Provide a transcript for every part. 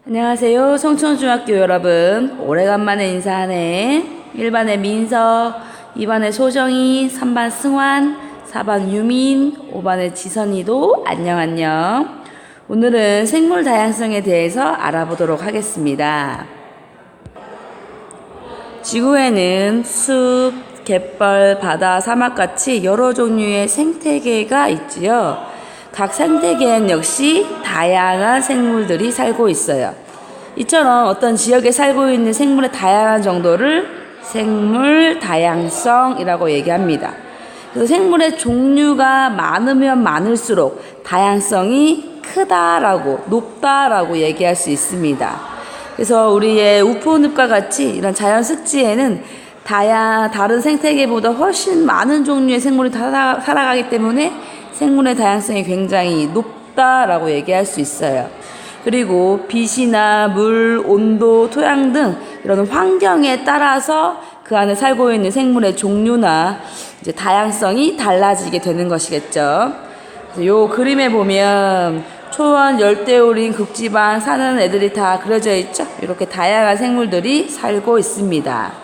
안녕하세요. 성천중학교 여러분. 오래간만에 인사하네. 1반의 민서, 2반의 소정이, 3반 승환, 4반 유민, 5반의 지선이도 안녕. 오늘은 생물 다양성에 대해서 알아보도록 하겠습니다. 지구에는 숲, 갯벌, 바다, 사막같이 여러 종류의 생태계가 있지요. 각 생태계엔 역시 다양한 생물들이 살고 있어요. 이처럼 어떤 지역에 살고 있는 생물의 다양한 정도를 생물 다양성이라고 얘기합니다. 그래서 생물의 종류가 많으면 많을수록 다양성이 크다라고, 높다라고 얘기할 수 있습니다. 그래서 우리의 우포늪과 같이 이런 자연 습지에는 다른 생태계보다 훨씬 많은 종류의 생물이 살아가기 때문에 생물의 다양성이 굉장히 높다라고 얘기할 수 있어요. 그리고 빛이나 물, 온도, 토양 등 이런 환경에 따라서 그 안에 살고 있는 생물의 종류나 이제 다양성이 달라지게 되는 것이겠죠. 이 그림에 보면 초원, 열대우린, 극지방 사는 애들이 다 그려져 있죠. 이렇게 다양한 생물들이 살고 있습니다.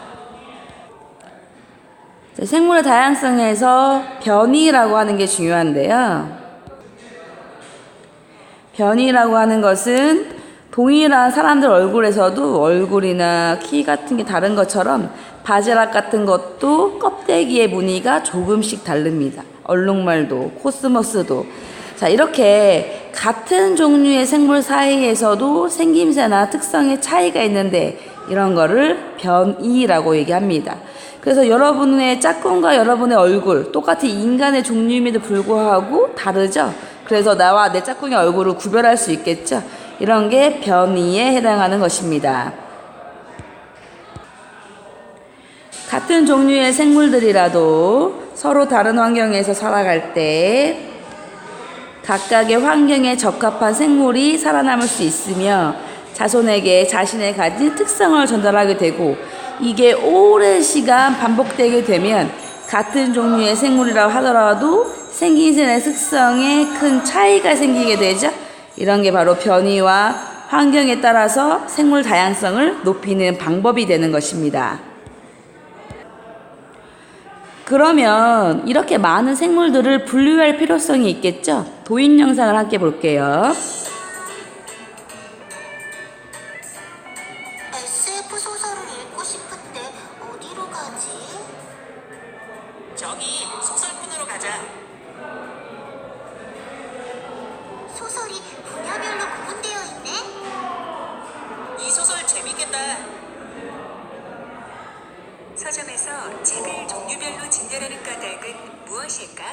생물의 다양성에서 변이라고 하는 게 중요한데요. 변이라고 하는 것은 동일한 사람들 얼굴에서도 얼굴이나 키 같은 게 다른 것처럼 바지락 같은 것도 껍데기의 무늬가 조금씩 다릅니다. 얼룩말도, 코스모스도. 자, 이렇게 같은 종류의 생물 사이에서도 생김새나 특성의 차이가 있는데 이런 거를 변이라고 얘기합니다. 그래서 여러분의 짝꿍과 여러분의 얼굴 똑같이 인간의 종류임에도 불구하고 다르죠. 그래서 나와 내 짝꿍의 얼굴을 구별할 수 있겠죠. 이런 게 변이에 해당하는 것입니다. 같은 종류의 생물들이라도 서로 다른 환경에서 살아갈 때 각각의 환경에 적합한 생물이 살아남을 수 있으며 자손에게 자신의 가진 특성을 전달하게 되고 이게 오랜 시간 반복되게 되면 같은 종류의 생물이라고 하더라도 생김새의 특성에 큰 차이가 생기게 되죠. 이런 게 바로 변이와 환경에 따라서 생물 다양성을 높이는 방법이 되는 것입니다. 그러면 이렇게 많은 생물들을 분류할 필요성이 있겠죠? 도인 영상을 함께 볼게요. SF 소설을 읽고 싶은데 어디로 가지? 저기 소설꾼으로 가자. 소설이 분야별로 구분되어 있네? 이 소설 재밌겠다. 서점에서 책을 종류별로 진열하는 까닭은 무엇일까?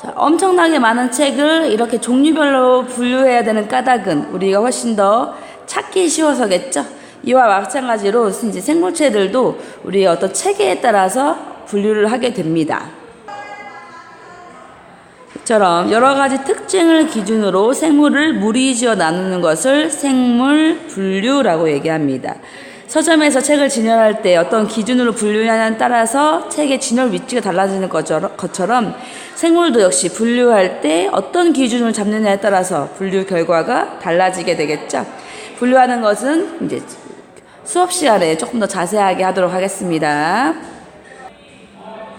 자, 엄청나게 많은 책을 이렇게 종류별로 분류해야 되는 까닭은 우리가 훨씬 더 찾기 쉬워서겠죠. 이와 마찬가지로 이제 생물체들도 우리의 어떤 체계에 따라서 분류를 하게 됩니다. 이처럼 여러 가지 특징을 기준으로 생물을 무리지어 나누는 것을 생물 분류라고 얘기합니다. 서점에서 책을 진열할 때 어떤 기준으로 분류하냐에 따라서 책의 진열 위치가 달라지는 것처럼 생물도 역시 분류할 때 어떤 기준을 잡느냐에 따라서 분류 결과가 달라지게 되겠죠. 분류하는 것은 이제 수업 시간에 조금 더 자세하게 하도록 하겠습니다.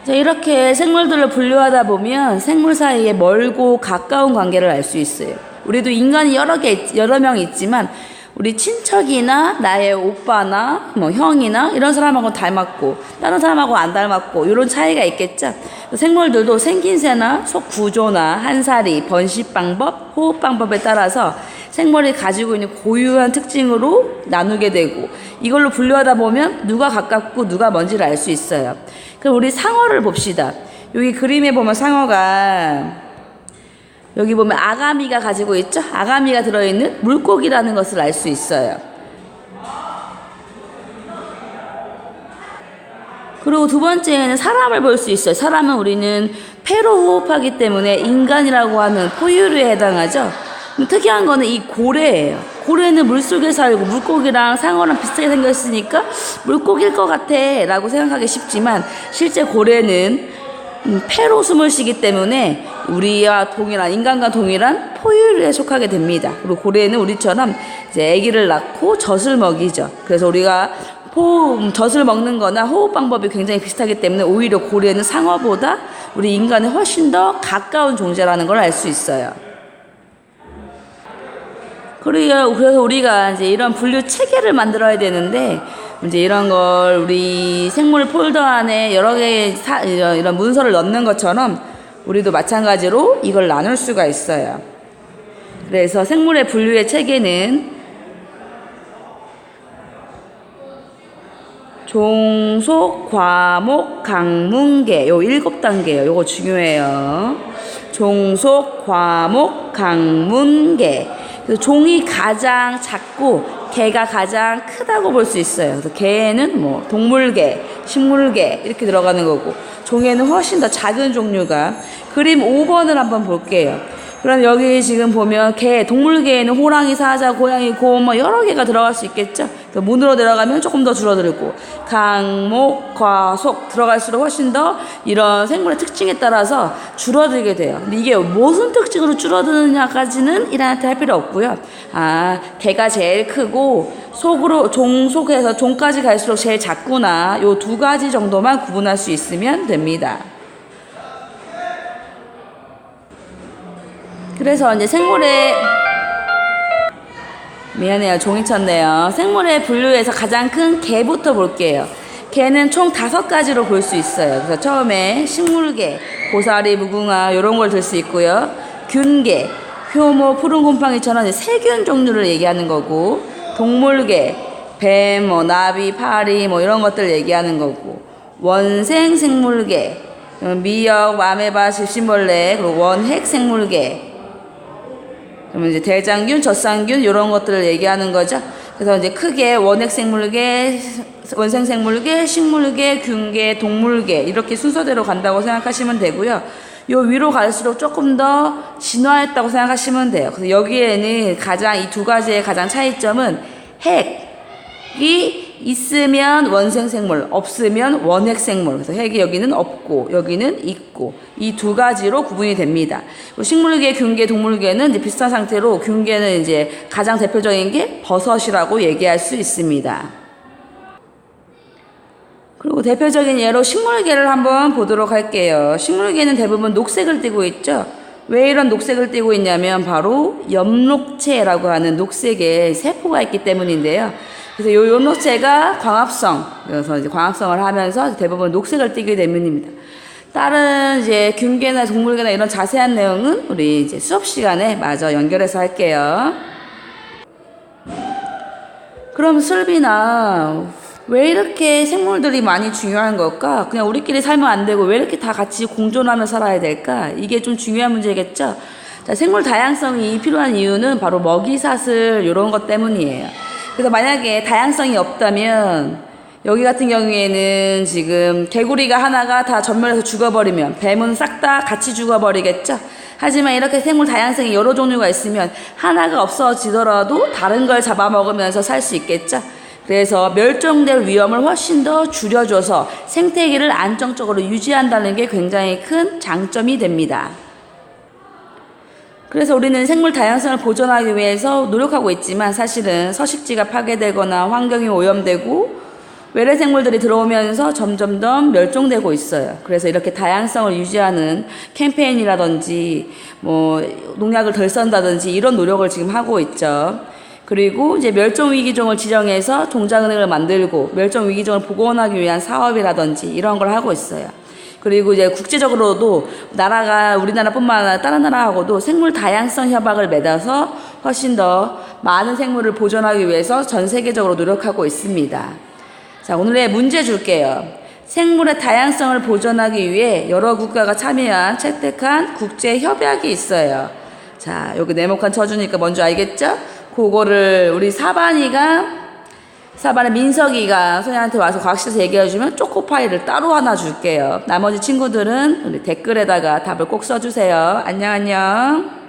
자, 이렇게 생물들을 분류하다 보면 생물 사이에 멀고 가까운 관계를 알 수 있어요. 우리도 인간이 여러 명 있지만 우리 친척이나 나의 오빠나 형이나 이런 사람하고 닮았고 다른 사람하고 안 닮았고 이런 차이가 있겠죠. 생물들도 생김새나 속 구조나 한살이, 번식 방법, 호흡 방법에 따라서 생물이 가지고 있는 고유한 특징으로 나누게 되고 이걸로 분류하다 보면 누가 가깝고 누가 먼지를 알 수 있어요. 그럼 우리 상어를 봅시다. 여기 그림에 보면 상어가 여기 보면 아가미가 가지고 있죠? 아가미가 들어있는 물고기라는 것을 알 수 있어요. 그리고 두 번째는 사람을 볼 수 있어요. 사람은 우리는 폐로 호흡하기 때문에 인간이라고 하는 포유류에 해당하죠. 특이한 거는 이 고래예요. 고래는 물속에 살고 물고기랑 상어랑 비슷하게 생겼으니까 물고기일 것 같아 라고 생각하기 쉽지만 실제 고래는 폐로 숨을 쉬기 때문에 우리와 동일한 인간과 동일한 포유류에 속하게 됩니다. 그리고 고래는 우리처럼 이제 아기를 낳고 젖을 먹이죠. 그래서 우리가 젖을 먹는 거나 호흡 방법이 굉장히 비슷하기 때문에 오히려 고래는 상어보다 우리 인간에 훨씬 더 가까운 존재라는 걸 알 수 있어요. 그래서 우리가 이제 이런 분류 체계를 만들어야 되는데, 이제 이런 걸 우리 생물 폴더 안에 여러 개의 이런 문서를 넣는 것처럼 우리도 마찬가지로 이걸 나눌 수가 있어요. 그래서 생물의 분류의 체계는 종속, 과목, 강문계 요 7단계예요. 요거 중요해요. 종속, 과목, 강문계. 그래서 종이 가장 작고 개가 가장 크다고 볼 수 있어요. 그래서 개는 뭐 동물계, 식물계 이렇게 들어가는 거고, 종에는 훨씬 더 작은 종류가. 그림 5번을 한번 볼게요. 그럼 여기 지금 보면 동물계에는 호랑이, 사자, 고양이, 곰 뭐 여러 개가 들어갈 수 있겠죠. 문으로 들어가면 조금 더 줄어들고, 강, 목, 과, 속 들어갈수록 훨씬 더 이런 생물의 특징에 따라서 줄어들게 돼요. 근데 이게 무슨 특징으로 줄어드느냐까지는 이란한테 할 필요 없고요. 개가 제일 크고 종속에서 종까지 갈수록 제일 작구나, 요 2가지 정도만 구분할 수 있으면 됩니다. 그래서 이제 미안해요, 종이 쳤네요. 생물의 분류에서 가장 큰 개부터 볼게요. 개는 총 5가지로 볼 수 있어요. 그래서 처음에 식물개, 고사리, 무궁화 이런 걸 들 수 있고요. 균개, 효모, 푸른 곰팡이처럼 이제 세균 종류를 얘기하는 거고, 동물개, 뱀, 나비, 파리 이런 것들 얘기하는 거고, 원생 생물개, 미역, 아메바, 집신벌레, 그리고 원핵 생물개, 그러면 이제 대장균, 젖산균 이런 것들을 얘기하는 거죠. 그래서 이제 크게 원핵 생물계, 원생 생물계, 식물계, 균계, 동물계 이렇게 순서대로 간다고 생각하시면 되고요. 요 위로 갈수록 조금 더 진화했다고 생각하시면 돼요. 그래서 여기에는 이 2가지의 가장 차이점은 핵이 있으면 원생 생물, 없으면 원핵 생물. 그래서 핵이 여기는 없고 여기는 있고, 이 2가지로 구분이 됩니다. 식물계, 균계, 동물계는 이제 비슷한 상태로, 균계는 이제 가장 대표적인 게 버섯이라고 얘기할 수 있습니다. 그리고 대표적인 예로 식물계를 한번 보도록 할게요. 식물계는 대부분 녹색을 띠고 있죠. 왜 이런 녹색을 띠고 있냐면 바로 엽록체라고 하는 녹색의 세포가 있기 때문인데요. 그래서 이 엽록체가 그래서 이제 광합성을 하면서 대부분 녹색을 띠게 때문입니다. 다른 이제 균계나 동물계나 이런 자세한 내용은 우리 이제 수업 시간에 마저 연결해서 할게요. 그럼 슬비나, 왜 이렇게 생물들이 많이 중요한 걸까? 그냥 우리끼리 살면 안 되고 왜 이렇게 다 같이 공존하며 살아야 될까? 이게 좀 중요한 문제겠죠? 자, 생물 다양성이 필요한 이유는 바로 먹이사슬 이런 것 때문이에요. 그래서 만약에 다양성이 없다면, 여기 같은 경우에는 지금 개구리가 하나가 다 전멸해서 죽어버리면 뱀은 싹 다 같이 죽어버리겠죠. 하지만 이렇게 생물 다양성이 여러 종류가 있으면 하나가 없어지더라도 다른 걸 잡아먹으면서 살 수 있겠죠. 그래서 멸종될 위험을 훨씬 더 줄여줘서 생태계를 안정적으로 유지한다는 게 굉장히 큰 장점이 됩니다. 그래서 우리는 생물 다양성을 보존하기 위해서 노력하고 있지만, 사실은 서식지가 파괴되거나 환경이 오염되고 외래 생물들이 들어오면서 점점 더 멸종되고 있어요. 그래서 이렇게 다양성을 유지하는 캠페인이라든지 농약을 덜 쓴다든지 이런 노력을 지금 하고 있죠. 그리고 이제 멸종위기종을 지정해서 종자은행을 만들고 멸종위기종을 복원하기 위한 사업이라든지 이런 걸 하고 있어요. 그리고 이제 국제적으로도 우리나라뿐만 아니라 다른 나라하고도 생물 다양성 협약을 맺어서 훨씬 더 많은 생물을 보존하기 위해서 전 세계적으로 노력하고 있습니다. 자, 오늘의 문제 줄게요. 생물의 다양성을 보존하기 위해 여러 국가가 참여한 채택한 국제 협약이 있어요. 자, 여기 네모칸 쳐주니까 뭔지 알겠죠? 그거를 우리 사반의 민석이가 소희한테 와서 과학실에서 얘기해주면 초코파이를 따로 하나 줄게요. 나머지 친구들은 우리 댓글에다가 답을 꼭 써주세요. 안녕.